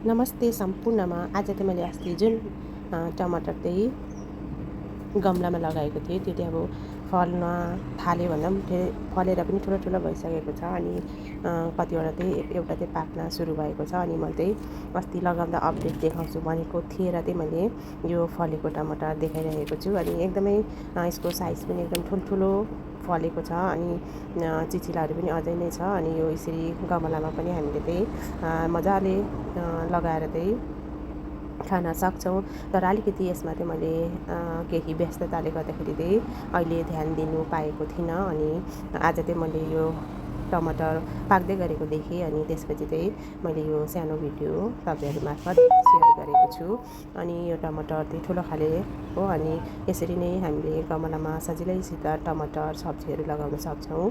नमस्ते सम्पूर्णमा। आज चाहिँ मैले अस्ति जुन टमाटर चाहिँ गमलामा लगाएको थिएँ त्यो चाहिँ अब फल्न थाल्यो भन्दा पनि फलेर पनि ठुलो ठुलो भइसकेको छ। अनि कतिवटा चाहिँ एउटा चाहिँ पाक्न सुरु भएको छ। अनि मैले चाहिँ अस्ति लगाउँदा अपडेट देखाउँछु भनेको थिएँ र चाहिँ मैले यो फलेको टमाटर देखाइरहेको छु। अनि एकदमै यसको साइज पनि एकदम ठुल्ठुलो फलेको छ। अनि चिचिलाहरू पनि अझै नै छ। अनि यो यसरी गमलामा पनि हामीले चाहिँ मजाले लगाएर चाहिँ खान सक्छौँ। तर अलिकति यसमा चाहिँ मैले केही व्यस्तताले गर्दाखेरि चाहिँ अहिले ध्यान दिनु पाएको थिइनँ। अनि आज चाहिँ मैले यो टमाटर पाक्दै गरेको देखेँ। अनि त्यसपछि चाहिँ मैले यो सानो भिडियो तपाईँहरू मार्फत सेयर गरेको छु। अनि यो टमाटर चाहिँ ठुलो खाले हो। अनि यसरी नै हामीले गमलामा सजिलैसित टमाटर सब्जीहरू लगाउन सक्छौँ।